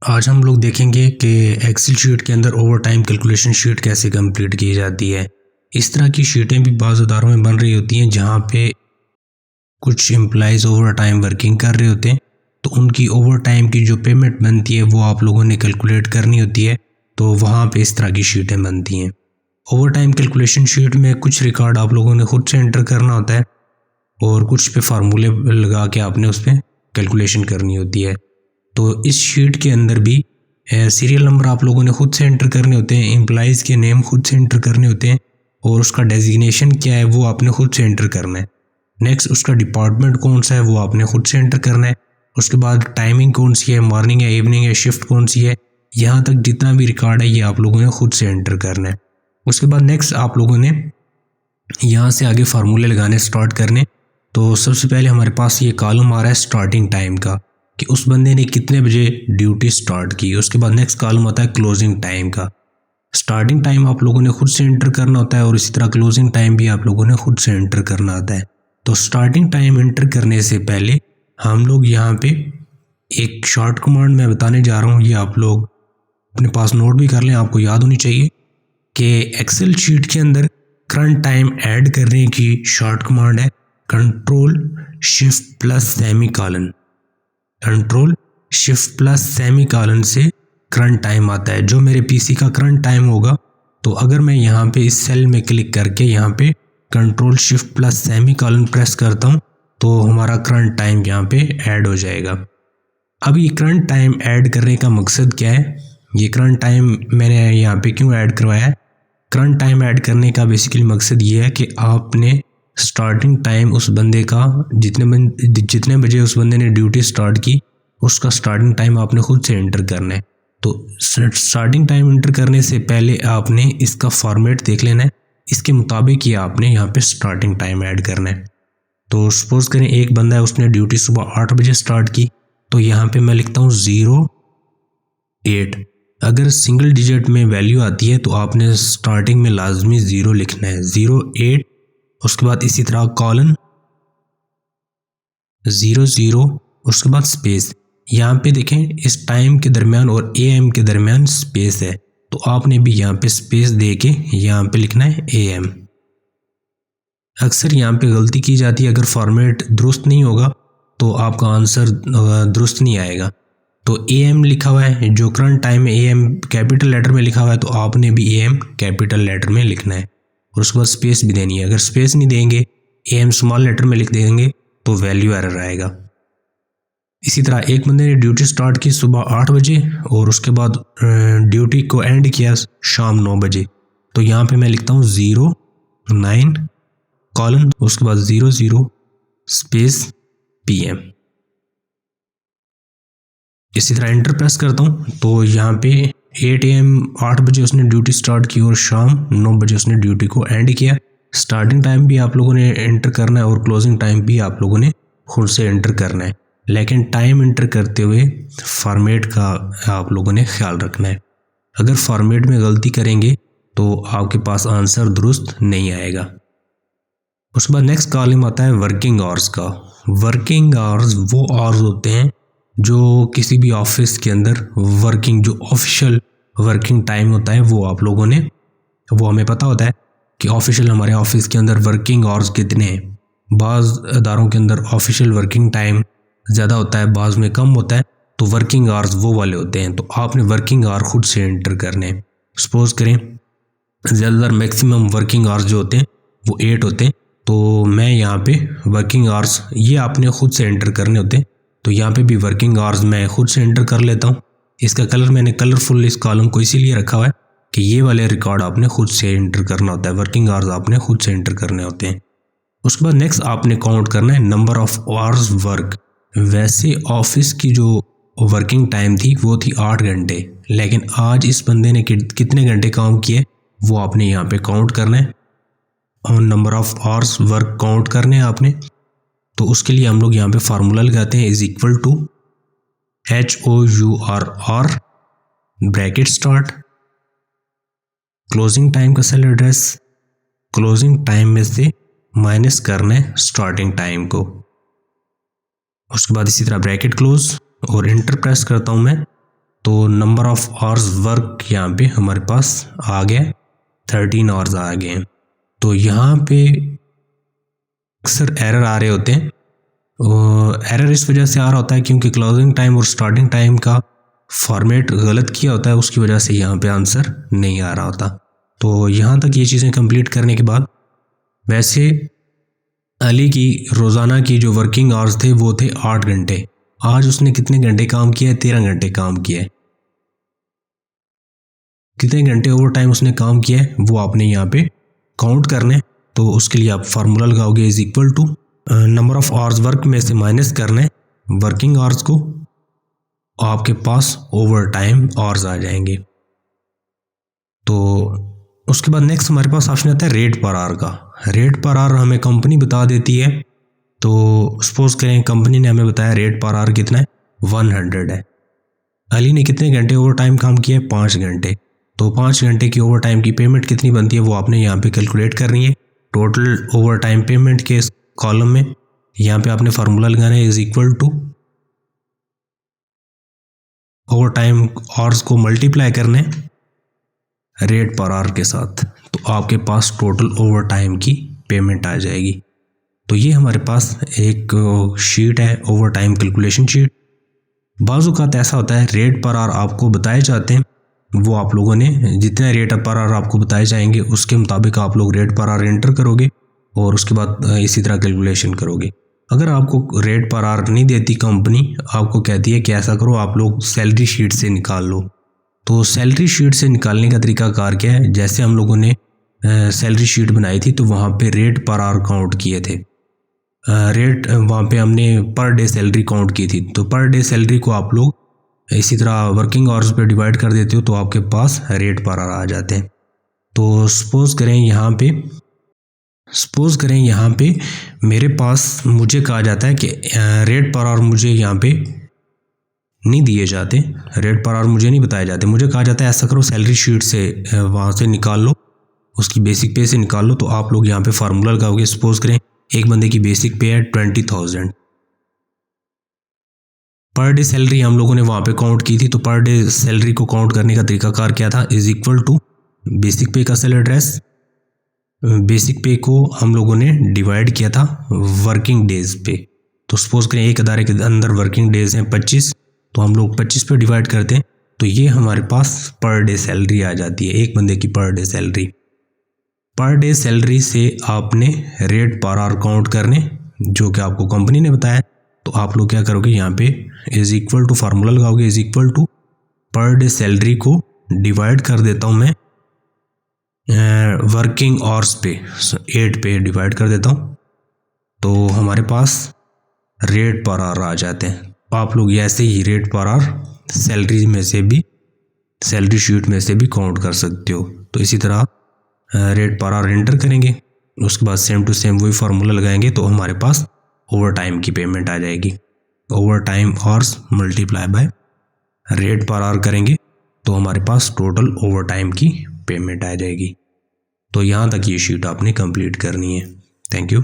आज हम लोग देखेंगे कि एक्सेल शीट के अंदर ओवर टाइम कैलकुलेशन शीट कैसे कंप्लीट की जाती है। इस तरह की शीटें भी बाज़ इदारों में बन रही होती हैं जहां पे कुछ एम्प्लॉइज़ ओवर टाइम वर्किंग कर रहे होते हैं, तो उनकी ओवर टाइम की जो पेमेंट बनती है वो आप लोगों ने कैलकुलेट करनी होती है। तो वहाँ पे इस तरह की शीटें बनती हैं। ओवर टाइम कैलकुलेशन शीट में कुछ रिकॉर्ड आप लोगों ने खुद से एंटर करना होता है और कुछ पे फार्मूले लगा के आपने उस पर कैलकुलेशन करनी होती है। तो इस शीट के अंदर भी सीरियल नंबर आप लोगों ने खुद से एंटर करने होते हैं, एम्प्लॉइज़ के नेम खुद से एंटर करने होते हैं और उसका डेजिग्नेशन क्या है वो आपने खुद से एंटर करना है। नेक्स्ट उसका डिपार्टमेंट कौन सा है वो आपने खुद से एंटर करना है। उसके बाद टाइमिंग कौन सी है, मॉर्निंग है, इवनिंग है, शिफ्ट कौन सी है, यहाँ तक जितना भी रिकॉर्ड है ये आप लोगों ने खुद से एंटर करना है। उसके बाद नेक्स्ट आप लोगों ने यहाँ से आगे फार्मूले लगाने स्टार्ट करने। तो सबसे पहले हमारे पास ये कॉलम आ रहा है स्टार्टिंग टाइम का कि उस बंदे ने कितने बजे ड्यूटी स्टार्ट की। उसके बाद नेक्स्ट कॉलम आता है क्लोजिंग टाइम का। स्टार्टिंग टाइम आप लोगों ने खुद से एंटर करना होता है और इसी तरह क्लोजिंग टाइम भी आप लोगों ने खुद से एंटर करना होता है। तो स्टार्टिंग टाइम एंटर करने से पहले हम लोग यहाँ पे एक शॉर्ट कमांड मैं बताने जा रहा हूँ, ये आप लोग अपने पास नोट भी कर लें, आपको याद होनी चाहिए कि एक्सेल शीट के अंदर करंट टाइम ऐड करने की शॉर्ट कमांड है control shift plus semi colon. Control shift plus semi colon से करंट टाइम आता है। जो मेरे पीसी का करंट टाइम होगा, तो अगर मैं यहाँ पे इस सेल में क्लिक करके यहाँ पे control shift plus semi colon press करता हूँ तो हमारा करंट टाइम यहाँ पे ऐड हो जाएगा। अब ये करंट टाइम ऐड करने का मकसद क्या है, ये करंट टाइम मैंने यहाँ पे क्यों ऐड करवाया है। करंट टाइम ऐड करने का बेसिकली मकसद ये है कि आपने स्टार्टिंग टाइम उस बंदे का जितने बजे उस बंदे ने ड्यूटी स्टार्ट की उसका स्टार्टिंग टाइम आपने खुद से एंटर करना है। तो स्टार्टिंग टाइम एंटर करने से पहले आपने इसका फॉर्मेट देख लेना है, इसके मुताबिक ही आपने यहाँ पे स्टार्टिंग टाइम ऐड करना है। तो सपोज करें एक बंदा है, उसने ड्यूटी सुबह 8 बजे स्टार्ट की, तो यहाँ पे मैं लिखता हूँ 08। अगर सिंगल डिजिट में वैल्यू आती है तो आपने स्टार्टिंग में लाजमी 0 लिखना है, 08। उसके बाद इसी तरह कॉलन 00, उसके बाद स्पेस। यहाँ पे देखें इस टाइम के दरमियान और AM के दरमियान स्पेस है, तो आपने भी यहाँ पे स्पेस दे के यहाँ पे लिखना है AM। अक्सर यहाँ पे गलती की जाती है, अगर फॉर्मेट दुरुस्त नहीं होगा तो आपका आंसर दुरुस्त नहीं आएगा। तो AM लिखा हुआ है, जो करंट टाइम है AM कैपिटल लेटर में लिखा हुआ है, तो आपने भी AM कैपिटल लेटर में लिखना है और उसके बाद स्पेस भी देनी है। अगर स्पेस नहीं देंगे, AM स्मॉल लेटर में लिख देंगे तो वैल्यू एरर आएगा। इसी तरह एक बंदे ने ड्यूटी स्टार्ट की सुबह 8 बजे और उसके बाद ड्यूटी को एंड किया शाम 9 बजे, तो यहाँ पे मैं लिखता हूँ 09 कॉलन, उसके बाद 00 स्पेस PM। इसी तरह एंटर प्रेस करता हूँ तो यहाँ पे 8 AM 8 बजे उसने ड्यूटी स्टार्ट की और शाम 9 बजे उसने ड्यूटी को एंड किया। स्टार्टिंग टाइम भी आप लोगों ने एंटर करना है और क्लोजिंग टाइम भी आप लोगों ने खुद से एंटर करना है, लेकिन टाइम एंटर करते हुए फॉर्मेट का आप लोगों ने ख्याल रखना है। अगर फॉर्मेट में गलती करेंगे तो आपके पास आंसर दुरुस्त नहीं आएगा। उसके बाद नेक्स्ट कॉलम आता है वर्किंग आवर्स का। वर्किंग आवर्स वो आवर्स होते हैं जो किसी भी ऑफिस के अंदर वर्किंग, जो ऑफिशियल वर्किंग टाइम होता है वो आप लोगों ने, वो हमें पता होता है कि ऑफिशियल हमारे ऑफिस के अंदर वर्किंग आवर्स कितने हैं। बाज़ अदारों के अंदर ऑफिशियल वर्किंग टाइम ज़्यादा होता है, बाज़ में कम होता है, तो वर्किंग आवर्स वो वाले होते हैं। तो आपने वर्किंग आवर खुद से एंटर करने हैं। सपोज करें ज़्यादातर मैक्सिमम वर्किंग आवर्स जो होते हैं वो 8 होते हैं, तो मैं यहाँ पे वर्किंग आवर्स ये आपने खुद से एंटर करने होते हैं। तो यहाँ पे भी वर्किंग आवर्स मैं खुद से एंटर कर लेता हूँ। इसका कलर मैंने कलरफुल इस कॉलम को इसीलिए रखा हुआ है कि ये वाले रिकॉर्ड आपने खुद से एंटर करना होता है, वर्किंग आवर्स आपने खुद से एंटर करने होते हैं। उसके बाद नेक्स्ट आपने काउंट करना है नंबर ऑफ आवर्स वर्क। वैसे ऑफिस की जो वर्किंग टाइम थी वो थी 8 घंटे, लेकिन आज इस बंदे ने कितने घंटे काम किए वो आपने यहाँ पे काउंट करना है और number of hours work count करने हैं आपने। तो उसके लिए हम लोग यहाँ पे फार्मूला लगाते हैं, is equal to HOURR bracket start, closing time का सेल एड्रेस, क्लोजिंग टाइम में से माइनस करना है स्टार्टिंग टाइम को। उसके बाद इसी तरह ब्रैकेट क्लोज और एंटर प्रेस करता हूँ मैं तो नंबर ऑफ आवर्स वर्क यहाँ पे हमारे पास आ गया 13 आवर्स आ गए। तो यहाँ पे अक्सर एरर आ रहे होते हैं। एरर इस वजह से आ रहा होता है क्योंकि क्लोजिंग टाइम और स्टार्टिंग टाइम का फॉर्मेट गलत किया होता है, उसकी वजह से यहाँ पे आंसर नहीं आ रहा होता। तो यहाँ तक ये चीज़ें कंप्लीट करने के बाद, वैसे अली की रोज़ाना की जो वर्किंग आवर्स थे वो थे 8 घंटे। आज उसने कितने घंटे काम किया है? 13 घंटे काम किया है। कितने घंटे ओवर टाइम उसने काम किया है वो आपने यहाँ पे काउंट करने। तो उसके लिए आप फार्मूला लगाओगे is equal to number of hours work में से माइनस करने वर्किंग आवर्स को, आपके पास ओवर टाइम आवर्स आ जाएंगे। तो उसके बाद नेक्स्ट हमारे पास ऑप्शन आता है रेट पर आवर का। रेट पर आवर हमें कंपनी बता देती है। तो सपोज करें कंपनी ने हमें बताया रेट पर आवर कितना है? 100 है। अली ने कितने घंटे ओवर टाइम काम किया है? 5 घंटे। तो 5 घंटे की ओवर टाइम की पेमेंट कितनी बनती है वो आपने यहाँ पे कैलकुलेट करनी है। टोटल ओवर टाइम पेमेंट के कॉलम में यहाँ पे आपने फार्मूला लगाना है is equal to overtime hours को मल्टीप्लाई करने रेट पर आवर के साथ, तो आपके पास टोटल ओवर टाइम की पेमेंट आ जाएगी। तो ये हमारे पास एक शीट है, ओवर टाइम कैलकुलेशन शीट। बाज़ औक़ात ऐसा होता है रेट पर आवर आपको बताए जाते हैं, वो आप लोगों ने जितने रेट पर आवर आपको बताए जाएंगे उसके मुताबिक आप लोग रेट पर आवर एंटर करोगे और उसके बाद इसी तरह कैलकुलेशन करोगे। अगर आपको रेट पर आवर नहीं देती कंपनी, आपको कहती है कि ऐसा करो आप लोग सैलरी शीट से निकाल लो। तो सैलरी शीट से निकालने का तरीका कार क्या है? जैसे हम लोगों ने सैलरी शीट बनाई थी तो वहाँ पे रेट पर आवर काउंट किए थे। रेट वहाँ पे हमने पर डे सैलरी काउंट की थी। तो पर डे सैलरी को आप लोग इसी तरह वर्किंग आवर्स पे डिवाइड कर देते हो तो आपके पास रेट पर आवर आ जाते हैं। तो सपोज़ करें यहाँ पे मेरे पास मुझे कहा जाता है कि रेट पर आवर मुझे यहाँ पे नहीं दिए जाते, रेट पर आवर मुझे नहीं बताए जाते। मुझे कहा जाता है ऐसा करो सैलरी शीट से वहाँ से निकाल लो, उसकी बेसिक पे से निकाल लो। तो आप लोग यहाँ पे फार्मूला लगाओगे। सपोज करें एक बंदे की बेसिक पे है 20,000, पर डे सैलरी हम लोगों ने वहाँ पे काउंट की थी। तो पर डे सैलरी को काउंट करने का तरीका कार क्या था? इज इक्वल टू बेसिक पे का सेल एड्रेस, बेसिक पे को हम लोगों ने डिवाइड किया था वर्किंग डेज पे। तो सपोज करें एक अदारे के अंदर वर्किंग डेज हैं 25, तो हम लोग 25 पे डिवाइड करते हैं तो ये हमारे पास पर डे सैलरी आ जाती है, एक बंदे की पर डे सैलरी। पर डे सैलरी से आपने रेट पर आवर काउंट करने जो कि आपको कंपनी ने बताया। तो आप लोग क्या करोगे यहाँ पे इज इक्वल टू फार्मूला लगाओगे is equal to per day salary को डिवाइड कर देता हूँ मैं वर्किंग आवर्स पे, 8 पे डिवाइड कर देता हूँ तो हमारे पास रेट पर आवर आ जाते हैं। तो आप लोग ऐसे ही रेट पर आवर सैलरी में से भी, सैलरी शीट में से भी काउंट कर सकते हो। तो इसी तरह रेट पर आवर एंटर करेंगे, उसके बाद सेम टू सेम वही फार्मूला लगाएंगे तो हमारे पास ओवर टाइम की पेमेंट आ जाएगी। Over time hours multiply by rate per our करेंगे तो हमारे पास टोटल ओवर टाइम की पेमेंट आ जाएगी। तो यहाँ तक ये शीट आपने कंप्लीट करनी है। Thank you.